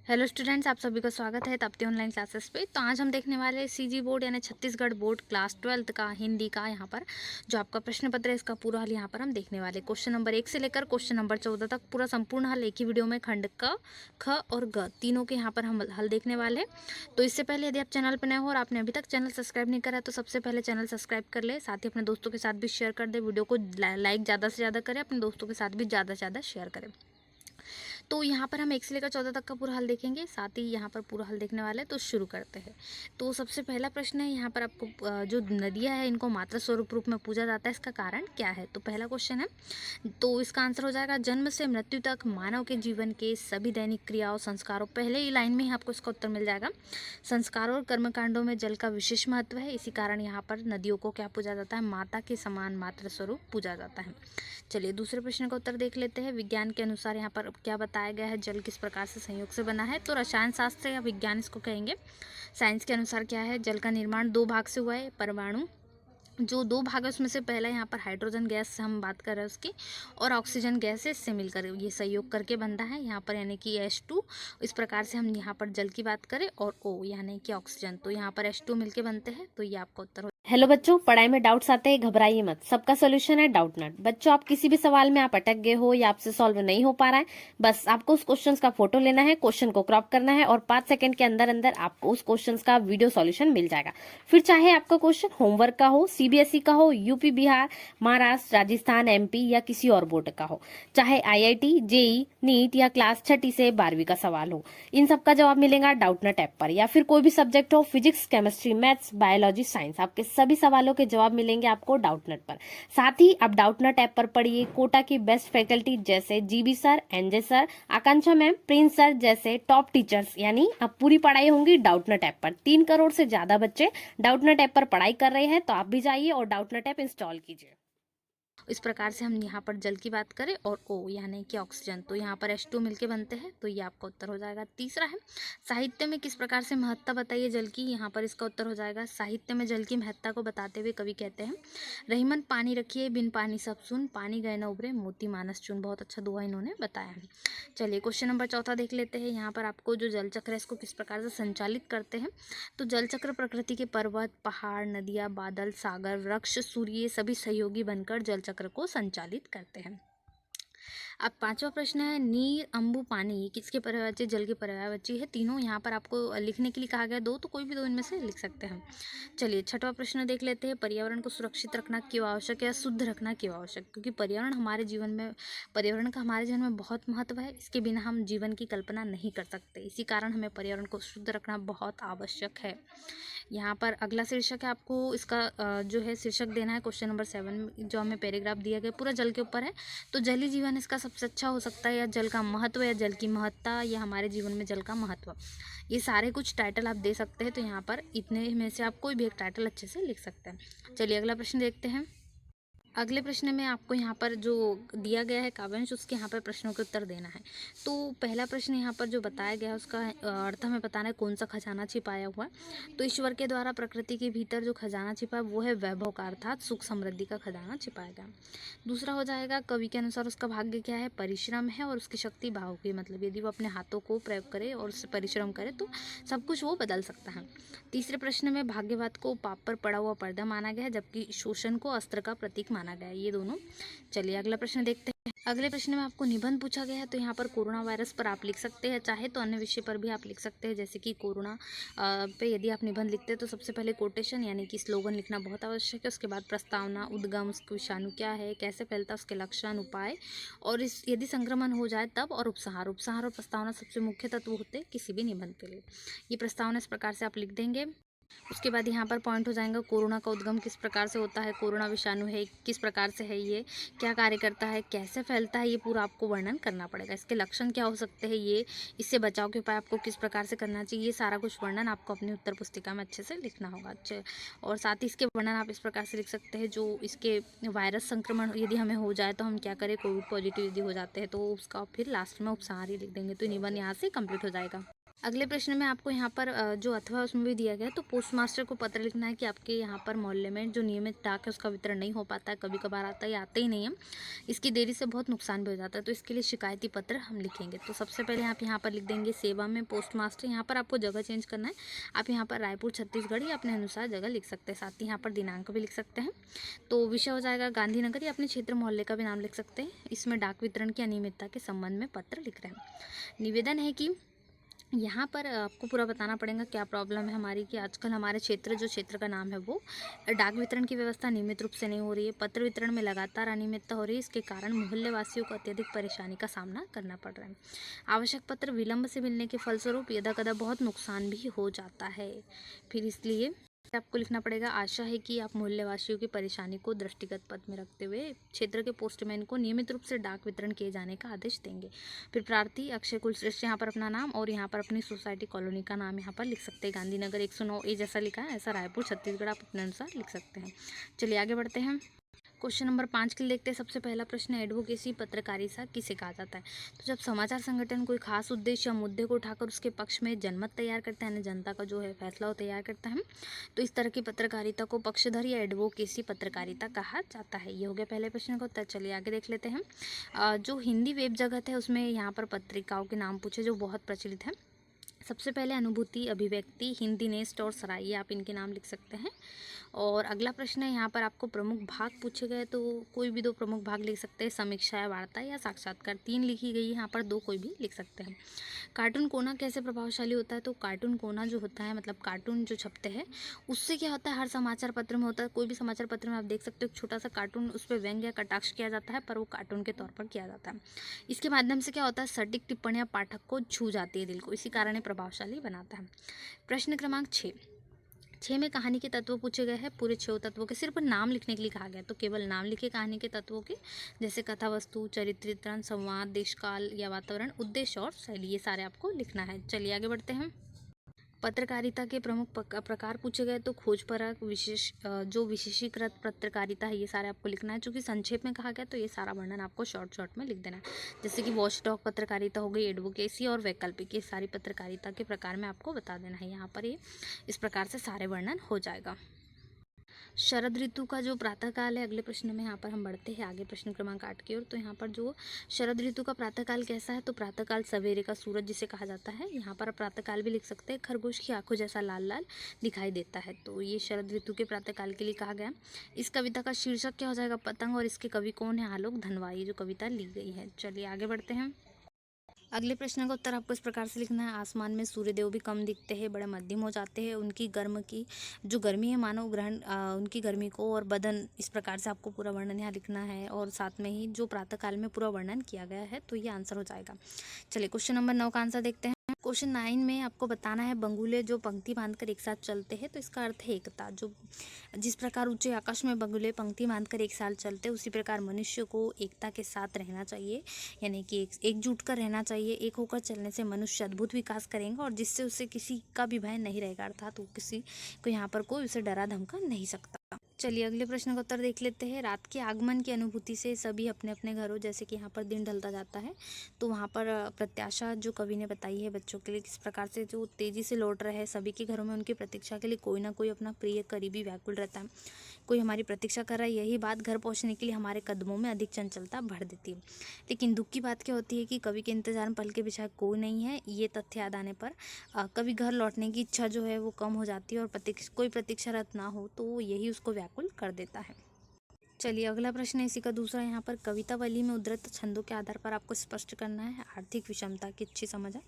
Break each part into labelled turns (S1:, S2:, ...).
S1: Hello students, आप सभी का स्वागत है ताप्ती ऑनलाइन क्लासेस पे। तो आज हम देखने वाले हैं सीजी बोर्ड यानी छत्तीसगढ़ बोर्ड क्लास 12 का हिंदी का यहाँ पर जो आपका प्रश्न पत्र है इसका पूरा हल यहाँ पर हम देखने वाले। क्वेश्चन नंबर 1 से लेकर क्वेश्चन नंबर 14 तक पूरा संपूर्ण हल एक ही वीडियो में खंड क, ख और ग तीनों के यहाँ पर हम हल देखने वाले हैं। तो इससे पहले यदि आप चैनल पर नए हो और आपने अभी तक चैनल सब्सक्राइब नहीं करा तो सबसे पहले चैनल सब्सक्राइब कर ले, साथ ही अपने दोस्तों के साथ भी शेयर कर दे। वीडियो को लाइक ज़्यादा से ज़्यादा करें, अपने दोस्तों के साथ भी ज़्यादा से ज़्यादा शेयर करें। तो यहाँ पर हम 1 से लेकर 14 तक का पूरा हल देखेंगे, साथ ही यहाँ पर पूरा हल देखने वाले हैं। तो शुरू करते हैं। तो सबसे पहला प्रश्न है यहाँ पर आपको जो नदियाँ हैं इनको मातृ स्वरूप रूप में पूजा जाता है, इसका कारण क्या है। तो पहला क्वेश्चन है, तो इसका आंसर हो जाएगा जन्म से मृत्यु तक मानव के जीवन के सभी दैनिक क्रियाओं संस्कारों। पहले ही लाइन में ही आपको इसका उत्तर मिल जाएगा। संस्कारों और कर्मकांडों में जल का विशेष महत्व है, इसी कारण यहाँ पर नदियों को क्या पूजा जाता है, माता के समान मातृ स्वरूप पूजा जाता है। चलिए दूसरे प्रश्न का उत्तर देख लेते हैं। विज्ञान के अनुसार यहाँ पर क्या बताया गया है, जल किस प्रकार से संयोग से बना है। तो रसायन शास्त्र या विज्ञान इसको कहेंगे। साइंस के अनुसार क्या है, जल का निर्माण 2 भाग से हुआ है। परमाणु जो 2 भाग है उसमें से पहला यहाँ पर हाइड्रोजन गैस से हम बात कर रहे हैं उसकी, और ऑक्सीजन गैस से इससे मिलकर ये सहयोग करके बनता है यहाँ पर, यानी कि H2। इस प्रकार से हम यहाँ पर जल की बात करें, और O यानी कि ऑक्सीजन, तो यहाँ पर H2 मिलके बनते हैं। तो ये आपका उत्तर हो।
S2: हेलो बच्चों, पढ़ाई में डाउट्स आते हैं, घबराइए मत, सबका सोल्यूशन है डाउटनट। बच्चों, आप किसी भी सवाल में आप अटक गए हो या आपसे सॉल्व नहीं हो पा रहा है, बस आपको उस क्वेश्चन का फोटो लेना है, क्वेश्चन को क्रॉप करना है और 5 सेकंड के अंदर अंदर आपको उस क्वेश्चन का वीडियो सॉल्यूशन मिल जाएगा। फिर चाहे आपका क्वेश्चन होमवर्क का हो, सीबीएसई का हो, यूपी, बिहार, महाराष्ट्र, राजस्थान, एमपी या किसी और बोर्ड का हो, चाहे आईआईटी, जेई, नीट या क्लास 6 से 12वीं का सवाल हो, इन सबका जवाब मिलेगा डाउटनट ऐप पर। या फिर कोई भी सब्जेक्ट हो, physics, chemistry, maths, biology, science, आपके सभी सवालों के जवाब मिलेंगे आपको डाउटनट पर। साथ ही आप डाउटनट ऐप पर पढ़िए कोटा की बेस्ट फैकल्टी जैसे जीबी सर, एनजे सर, आकांक्षा मैम, प्रिंस सर जैसे टॉप टीचर्स, यानी अब पूरी पढ़ाई होंगी डाउटनट ऐप पर। 3 करोड़ से ज्यादा बच्चे डाउटनट ऐप पर पढ़ाई कर रहे हैं, तो आप भी जाइए और डाउटनट ऐप इंस्टॉल कीजिए।
S1: इस प्रकार से हम यहाँ पर जल की बात करें, और O यानी कि ऑक्सीजन, तो यहाँ पर H2 मिलके बनते हैं। तो ये आपका उत्तर हो जाएगा। तीसरा है, साहित्य में किस प्रकार से महत्ता बताइए जल की। यहाँ पर इसका उत्तर हो जाएगा, साहित्य में जल की महत्ता को बताते हुए कवि कहते हैं, रहीमन पानी रखिए बिन पानी सब सुन, पानी गए न उभरे मोती मानस चुन। बहुत अच्छा दोहा इन्होंने बताया है। चलिए क्वेश्चन नंबर 4 देख लेते हैं। यहाँ पर आपको जो जल चक्र है इसको किस प्रकार से संचालित करते हैं। तो जल चक्र प्रकृति के पर्वत, पहाड़, नदियाँ, बादल, सागर, वृक्ष, सूर्य सभी सहयोगी बनकर जल चक्र को संचालित करते हैं। अब 5वां प्रश्न है, नीर, अम्बु, पानी, ये किसके पर्यायवाची, जल के पर्यायवाची है। तीनों यहाँ पर आपको लिखने के लिए कहा गया, 2 तो कोई भी 2 इनमें से लिख सकते हैं। चलिए 6वां प्रश्न देख लेते हैं। पर्यावरण को सुरक्षित रखना क्यों आवश्यक है या शुद्ध रखना क्यों आवश्यक। क्योंकि पर्यावरण का हमारे जीवन में बहुत महत्व है, इसके बिना हम जीवन की कल्पना नहीं कर सकते। इसी कारण हमें पर्यावरण को शुद्ध रखना बहुत आवश्यक है। यहाँ पर अगला शीर्षक है, आपको इसका जो है शीर्षक देना है क्वेश्चन नंबर 7 जो हमें पैराग्राफ दिया गया पूरा जल के ऊपर है। तो जली जीवन इसका सबसे अच्छा हो सकता है, या जल का महत्व, या जल की महत्ता, या हमारे जीवन में जल का महत्व, ये सारे कुछ टाइटल आप दे सकते हैं। तो यहाँ पर इतने में से आप कोई भी एक टाइटल अच्छे से लिख सकते हैं। चलिए अगला प्रश्न देखते हैं। अगले प्रश्न में आपको यहाँ पर जो दिया गया है काव्यांश, उसके यहाँ पर प्रश्नों के उत्तर देना है। तो पहला प्रश्न यहाँ पर जो बताया गया है उसका अर्थ हमें बताना है, कौन सा खजाना छिपाया हुआ है। तो ईश्वर के द्वारा प्रकृति के भीतर जो खजाना छिपा है वो है वैभव का, अर्थात सुख समृद्धि का खजाना छिपाया गया। दूसरा हो जाएगा, कवि के अनुसार उसका भाग्य क्या है, परिश्रम है, और उसकी शक्ति भाव की, मतलब यदि वो अपने हाथों को प्रयोग करे और उससे परिश्रम करे तो सब कुछ वो बदल सकता है। तीसरे प्रश्न में भाग्यवाद को पाप पर पड़ा हुआ पर्दा माना गया है, जबकि शोषण को अस्त्र का प्रतीक माना गया है, ये दोनों। चलिए अगला प्रश्न देखते हैं। अगले प्रश्न में आपको निबंध पूछा गया है। तो यहाँ पर कोरोना वायरस पर आप लिख सकते हैं, चाहे तो अन्य विषय पर भी आप लिख सकते हैं, जैसे कि कोरोना पे यदि आप निबंध लिखते हैं तो सबसे पहले कोटेशन यानी कि स्लोगन लिखना बहुत आवश्यक है। उसके बाद प्रस्तावना, उद्गम, उसका विषाणु क्या है, कैसे फैलता है, उसके लक्षण, उपाय, और इस यदि संक्रमण हो जाए तब, और उपसंहार और प्रस्तावना सबसे मुख्य तत्व होते हैं किसी भी निबंध के लिए। ये प्रस्तावना इस प्रकार से आप लिख देंगे। उसके बाद यहाँ पर पॉइंट हो जाएगा, कोरोना का उद्गम किस प्रकार से होता है, कोरोना विषाणु है किस प्रकार से है, ये क्या कार्य करता है, कैसे फैलता है, ये पूरा आपको वर्णन करना पड़ेगा। इसके लक्षण क्या हो सकते हैं, ये इससे बचाव के उपाय आपको किस प्रकार से करना चाहिए, ये सारा कुछ वर्णन आपको अपनी उत्तर पुस्तिका में अच्छे से लिखना होगा। अच्छे, और साथ ही इसके वर्णन आप इस प्रकार से लिख सकते हैं, जो इसके वायरस संक्रमण यदि हमें हो जाए तो हम क्या करें, कोविड पॉजिटिव यदि हो जाते हैं तो उसका फिर लास्ट में उपसंहार ही लिख देंगे। तो निबंध यहाँ से कंप्लीट हो जाएगा। अगले प्रश्न में आपको यहाँ पर जो अथवा उसमें भी दिया गया है, तो पोस्ट मास्टर को पत्र लिखना है कि आपके यहाँ पर मोहल्ले में जो नियमित डाक है उसका वितरण नहीं हो पाता है, कभी कभार आता है या आता ही नहीं है। इसकी देरी से बहुत नुकसान भी हो जाता है, तो इसके लिए शिकायती पत्र हम लिखेंगे। तो सबसे पहले आप यहाँ पर लिख देंगे सेवा में पोस्ट मास्टर। यहाँ पर आपको जगह चेंज करना है, आप यहाँ पर रायपुर छत्तीसगढ़ या अपने अनुसार जगह लिख सकते हैं। साथ ही यहाँ पर दिनांक भी लिख सकते हैं। तो विषय हो जाएगा गांधीनगर, या अपने क्षेत्र मोहल्ले का भी नाम लिख सकते हैं। इसमें डाक वितरण की अनियमितता के संबंध में पत्र लिख रहे हैं। निवेदन है कि यहाँ पर आपको पूरा बताना पड़ेगा क्या प्रॉब्लम है हमारी, कि आजकल हमारे जो क्षेत्र का नाम है वो डाक वितरण की व्यवस्था नियमित रूप से नहीं हो रही है। पत्र वितरण में लगातार अनियमितता हो रही है। इसके कारण मोहल्ले वासियों को अत्यधिक परेशानी का सामना करना पड़ रहा है। आवश्यक पत्र विलंब से मिलने के फलस्वरूप यदा कदा बहुत नुकसान भी हो जाता है। फिर इसलिए आपको लिखना पड़ेगा, आशा है कि आप मोहल्ले वासियों की परेशानी को दृष्टिगत पद में रखते हुए क्षेत्र के पोस्टमैन को नियमित रूप से डाक वितरण किए जाने का आदेश देंगे। फिर प्रार्थी अक्षय कुलश्रेष्ठ, यहाँ पर अपना नाम और यहाँ पर अपनी सोसाइटी कॉलोनी का नाम यहाँ पर लिख सकते हैं। गांधीनगर 109A जैसा लिखा है ऐसा रायपुर छत्तीसगढ़ आप अपने अनुसार लिख सकते हैं। चलिए आगे बढ़ते हैं। क्वेश्चन नंबर 5 के लिए देखते हैं। सबसे पहला प्रश्न, एडवोकेसी पत्रकारिता किसे कहा जाता है? तो जब समाचार संगठन कोई खास उद्देश्य या मुद्दे को उठाकर उसके पक्ष में जनमत तैयार करता है, यानी जनता का जो है फैसला वो तैयार करता है, तो इस तरह की पत्रकारिता को पक्षधर या एडवोकेसी पत्रकारिता कहा जाता है। ये हो गया पहले प्रश्न का उत्तर। चलिए आगे देख लेते हैं। जो हिंदी वेब जगत है उसमें यहाँ पर पत्रिकाओं के नाम पूछे जो बहुत प्रचलित है। सबसे पहले अनुभूति, अभिव्यक्ति, हिंदी नेस्ट और सराय, ये आप इनके नाम लिख सकते हैं। और अगला प्रश्न है, यहाँ पर आपको प्रमुख भाग पूछे गए, तो कोई भी 2 प्रमुख भाग लिख सकते हैं, समीक्षा या वार्ता या साक्षात्कार। 3 लिखी गई है, यहाँ पर 2 कोई भी लिख सकते हैं। कार्टून कोना कैसे प्रभावशाली होता है? तो कार्टून कोना जो होता है, मतलब कार्टून जो छपते हैं उससे क्या होता है, हर समाचार पत्र में होता है। कोई भी समाचार पत्र में आप देख सकते हो एक छोटा सा कार्टून, उस पर व्यंग्य या कटाक्ष किया जाता है, पर वो कार्टून के तौर पर किया जाता है। इसके माध्यम से क्या होता है, सटीक टिप्पणियां पाठक को छू जाती है दिल को, इसी कारण ये प्रभावशाली बनाता है। प्रश्न क्रमांक 6 में कहानी के तत्व पूछे गए हैं। पूरे 6 तत्वों के सिर्फ नाम लिखने के लिए कहा गया, तो केवल नाम लिखे कहानी के तत्वों के, जैसे कथा वस्तु, चरित्रण, संवाद, देश काल या वातावरण, उद्देश्य और शैली, ये सारे आपको लिखना है। चलिए आगे बढ़ते हैं। पत्रकारिता के प्रमुख प्रकार पूछे गए, तो खोजपरक, जो विशेषीकृत पत्रकारिता है, ये सारे आपको लिखना है। चूँकि संक्षेप में कहा गया तो ये सारा वर्णन आपको शॉर्ट में लिख देना है। जैसे कि वॉचडॉग पत्रकारिता हो गई, एडवोकेसी और वैकल्पिक, ये सारी पत्रकारिता के प्रकार में आपको बता देना है। यहाँ पर ये इस प्रकार से सारे वर्णन हो जाएगा। शरद ऋतु का जो प्रातःकाल है, अगले प्रश्न में यहाँ पर हम बढ़ते हैं आगे प्रश्न क्रमांक 8 की ओर। तो यहाँ पर जो शरद ऋतु का प्रातःकाल कैसा है, तो प्रातःकाल सवेरे का सूरज जिसे कहा जाता है। यहाँ पर प्रातःकाल भी लिख सकते हैं, खरगोश की आंखों जैसा लाल लाल दिखाई देता है, तो ये शरद ऋतु के प्रातःकाल के लिए कहा गया। इस कविता का शीर्षक क्या हो जाएगा, पतंग, और इसके कवि कौन है, आलोक धनवा, ये जो कविता ली गई है। चलिए आगे बढ़ते हैं। अगले प्रश्न का उत्तर आपको इस प्रकार से लिखना है। आसमान में सूर्यदेव भी कम दिखते हैं, बड़े मध्यम हो जाते हैं, उनकी जो गर्मी है मानव ग्रहण उनकी गर्मी को, और बदन, इस प्रकार से आपको पूरा वर्णन यहाँ लिखना है। और साथ में ही जो प्रातःकाल में पूरा वर्णन किया गया है, तो ये आंसर हो जाएगा। चलिए क्वेश्चन नंबर 9 का आंसर देखते हैं। क्वेश्चन 9 में आपको बताना है, बंगुले जो पंक्ति बांधकर एक साथ चलते हैं, तो इसका अर्थ है एकता। जो जिस प्रकार ऊंचे आकाश में बंगुले पंक्ति बांधकर एक साथ चलते हैं, उसी प्रकार मनुष्य को एकता के साथ रहना चाहिए, यानी कि एकजुट कर रहना चाहिए। एक होकर चलने से मनुष्य अद्भुत विकास करेंगे, और जिससे उसे किसी का भी भय नहीं रहेगा, अर्थात वो किसी को यहाँ पर कोई उसे डरा धमका नहीं सकता। चलिए अगले प्रश्न का उत्तर देख लेते हैं। रात के आगमन की अनुभूति से सभी अपने अपने घरों, जैसे कि यहाँ पर दिन ढलता जाता है, तो वहाँ पर प्रत्याशा जो कवि ने बताई है बच्चों के लिए, किस प्रकार से जो तेजी से लौट रहे हैं, सभी के घरों में उनकी प्रतीक्षा के लिए कोई ना कोई अपना प्रिय करीबी व्याकुल रहता है, कोई हमारी प्रतीक्षा कर रहा है। यही बात घर पहुँचने के लिए हमारे कदमों में अधिक चंचलता भर देती है। लेकिन दुख की बात क्या होती है कि कवि के इंतजार में पल के बिछाए कोई नहीं है। ये तथ्य याद आने पर कभी घर लौटने की इच्छा जो है वो कम हो जाती है, और कोई प्रतीक्षारत ना हो तो यही उसको व्याकुल कर देता है। चलिए अगला प्रश्न है इसी का दूसरा। यहाँ पर कवितावली में उद्धृत छंदों के आधार पर आपको स्पष्ट करना है आर्थिक विषमता की अच्छी समझ है,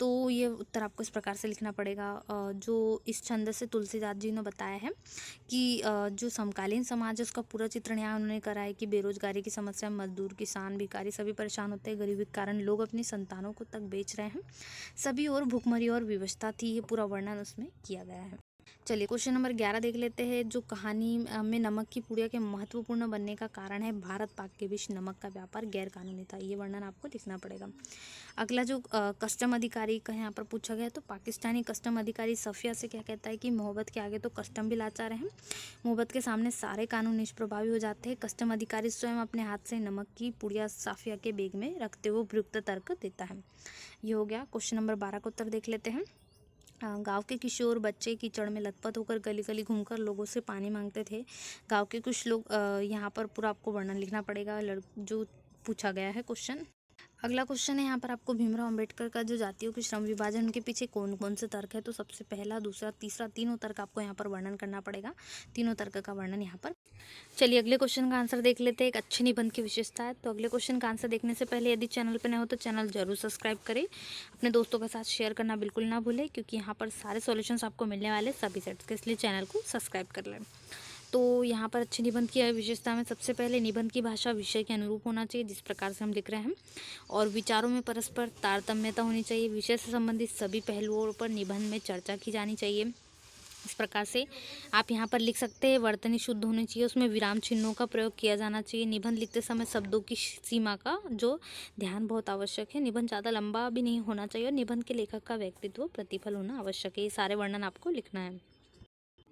S1: तो ये उत्तर आपको इस प्रकार से लिखना पड़ेगा। जो इस छंद से तुलसीदास जी ने बताया है कि जो समकालीन समाज है उसका पूरा चित्रण यहाँ उन्होंने करा है कि बेरोजगारी की समस्या, मजदूर, किसान, भिखारी सभी परेशान होते हैं, गरीबी के कारण लोग अपनी संतानों को तक बेच रहे हैं, सभी और भुखमरी और विवशता थी, ये पूरा वर्णन उसमें किया गया है। चलिए क्वेश्चन नंबर 11 देख लेते हैं। जो कहानी में नमक की पुड़िया के महत्वपूर्ण बनने का कारण है, भारत पाक के बीच नमक का व्यापार गैर कानूनी था। ये वर्णन आपको लिखना पड़ेगा। अगला जो कस्टम अधिकारी का यहाँ पर पूछा गया है, तो पाकिस्तानी कस्टम अधिकारी सफिया से क्या कहता है कि मोहब्बत के आगे तो कस्टम भी लाचार हैं, मोहब्बत के सामने सारे कानून निष्प्रभावी हो जाते हैं। कस्टम अधिकारी स्वयं अपने हाथ से नमक की पुड़िया साफिया के बैग में रखते हुए उपयुक्त तर्क देता है। ये हो गया। क्वेश्चन नंबर 12 का उत्तर देख लेते हैं। गांव के किशोर बच्चे कीचड़ में लथपथ होकर गली गली घूमकर लोगों से पानी मांगते थे। गांव के कुछ लोग, यहाँ पर पूरा आपको वर्णन लिखना पड़ेगा जो पूछा गया है क्वेश्चन। अगला क्वेश्चन है यहाँ पर आपको भीमराव अंबेडकर का जो जातियों के श्रम विभाजन, उनके पीछे कौन कौन से तर्क है। तो सबसे पहला, दूसरा, तीसरा, तीनों तर्क आपको यहाँ पर वर्णन करना पड़ेगा। तीनों तर्क का वर्णन यहाँ पर। चलिए अगले क्वेश्चन का आंसर देख लेते हैं। एक अच्छे निबंध की विशेषता है। तो अगले क्वेश्चन का आंसर देखने से पहले यदि चैनल पर नए हो तो चैनल जरूर सब्सक्राइब करें। अपने दोस्तों के साथ शेयर करना बिल्कुल ना भूलें, क्योंकि यहाँ पर सारे सॉल्यूशंस आपको मिलने वाले सभी सेट्स के, इसलिए चैनल को सब्सक्राइब कर लें। तो यहाँ पर अच्छे निबंध की विशेषता में सबसे पहले निबंध की भाषा विषय के अनुरूप होना चाहिए, जिस प्रकार से हम लिख रहे हैं, और विचारों में परस्पर तारतम्यता होनी चाहिए। विषय से संबंधित सभी पहलुओं पर निबंध में चर्चा की जानी चाहिए। इस प्रकार से आप यहाँ पर लिख सकते हैं। वर्तनी शुद्ध होनी चाहिए, उसमें विराम चिन्हों का प्रयोग किया जाना चाहिए। निबंध लिखते समय शब्दों की सीमा का जो ध्यान बहुत आवश्यक है। निबंध ज़्यादा लंबा भी नहीं होना चाहिए और निबंध के लेखक का व्यक्तित्व प्रतिफल होना आवश्यक है। ये सारे वर्णन आपको लिखना है।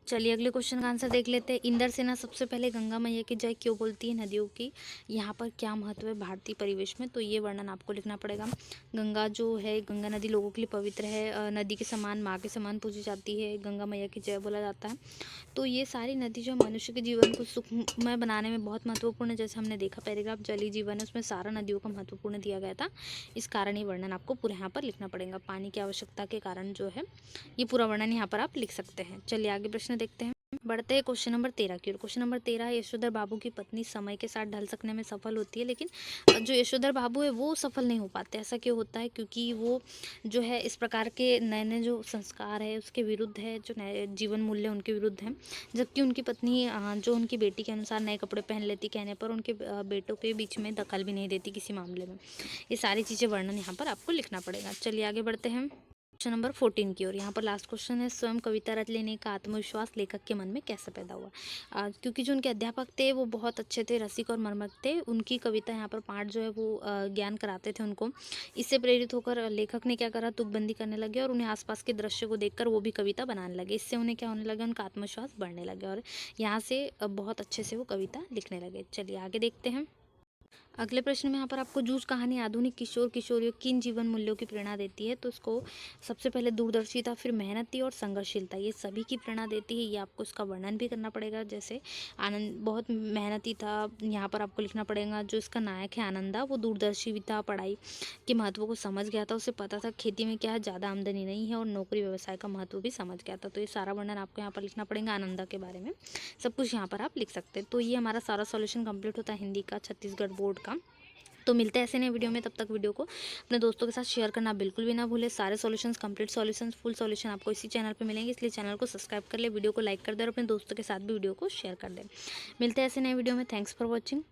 S1: चलिए अगले क्वेश्चन का आंसर देख लेते हैं। इंदर सेना सबसे पहले गंगा मैया की जय क्यों बोलती है। नदियों की यहाँ पर क्या महत्व है भारतीय परिवेश में, तो ये वर्णन आपको लिखना पड़ेगा। गंगा जो है, गंगा नदी लोगों के लिए पवित्र है। नदी के समान, माँ के समान पूजी जाती है। गंगा मैया की जय बोला जाता है। तो ये सारी नदी जो मनुष्य के जीवन को सुखमय बनाने में बहुत महत्वपूर्ण है। जैसे हमने देखा पैराग्राफ जलीय जीवन है, उसमें सारा नदियों का महत्वपूर्ण दिया गया था। इस कारण ये वर्णन आपको पूरा यहाँ पर लिखना पड़ेगा। पानी की आवश्यकता के कारण जो है, ये पूरा वर्णन यहाँ पर आप लिख सकते हैं। चलिए आगे प्रश्न देखते हैं। बढ़ते हैं क्वेश्चन नंबर 13 की ओर। क्वेश्चन नंबर 13 है, यशोधर बाबू की पत्नी समय के साथ ढल सकने में सफल होती है, लेकिन जो यशोधर बाबू है वो सफल नहीं हो पाते। ऐसा क्यों होता है? क्योंकि वो जो है इस प्रकार के नए नए जो संस्कार है उसके विरुद्ध है, जो नए जीवन मूल्य उनके विरुद्ध हैं। जबकि उनकी पत्नी जो उनकी बेटी के अनुसार नए कपड़े पहन लेती, कहने पर उनके बेटों के बीच में दखल भी नहीं देती किसी मामले में। ये सारी चीज़ें वर्णन यहाँ पर आपको लिखना पड़ेगा। चलिए आगे बढ़ते हैं क्वेश्चन नंबर 14 की ओर। यहाँ पर लास्ट क्वेश्चन है, स्वयं कविता रच लेने का आत्मविश्वास लेखक के मन में कैसे पैदा हुआ। क्योंकि जो उनके अध्यापक थे वो बहुत अच्छे थे, रसिक और मर्मज्ञ थे। उनकी कविता यहाँ पर पाठ जो है वो ज्ञान कराते थे उनको। इससे प्रेरित होकर लेखक ने क्या करा, तुकबंदी करने लगे और उन्हें आसपास के दृश्य को देखकर वो भी कविता बनाने लगे। इससे उन्हें क्या होने लगा, उनका आत्मविश्वास बढ़ने लगा और यहाँ से बहुत अच्छे से वो कविता लिखने लगे। चलिए आगे देखते हैं। अगले प्रश्न में यहाँ पर आपको जूझ कहानी आधुनिक किशोर किशोरियों किन जीवन मूल्यों की प्रेरणा देती है। तो इसको सबसे पहले दूरदर्शिता, फिर मेहनती और संघर्षशीलता, ये सभी की प्रेरणा देती है। ये आपको इसका वर्णन भी करना पड़ेगा। जैसे आनंद बहुत मेहनती था, यहाँ पर आपको लिखना पड़ेगा। जो इसका नायक है आनंदा, वो दूरदर्शी भी था, पढ़ाई के महत्व को समझ गया था। उसे पता था खेती में क्या है, ज़्यादा आमदनी नहीं है, और नौकरी व्यवसाय का महत्व भी समझ गया था। तो ये सारा वर्णन आपको यहाँ पर लिखना पड़ेगा आनंदा के बारे में। सब कुछ यहाँ पर आप लिख सकते हैं। तो ये हमारा सारा सॉल्यूशन कंप्लीट होता है हिंदी का, छत्तीसगढ़ बोर्ड का। तो मिलते हैं ऐसे नए वीडियो में। तब तक वीडियो को अपने दोस्तों के साथ शेयर करना बिल्कुल भी ना भूलें। सारे solutions, complete solutions, full solution आपको इसी चैनल पे मिलेंगे, इसलिए चैनल को सब्सक्राइब कर ले, वीडियो को लाइक कर दे और अपने दोस्तों के साथ भी वीडियो को शेयर कर दें। मिलते हैं ऐसे नए वीडियो में। Thanks for watching.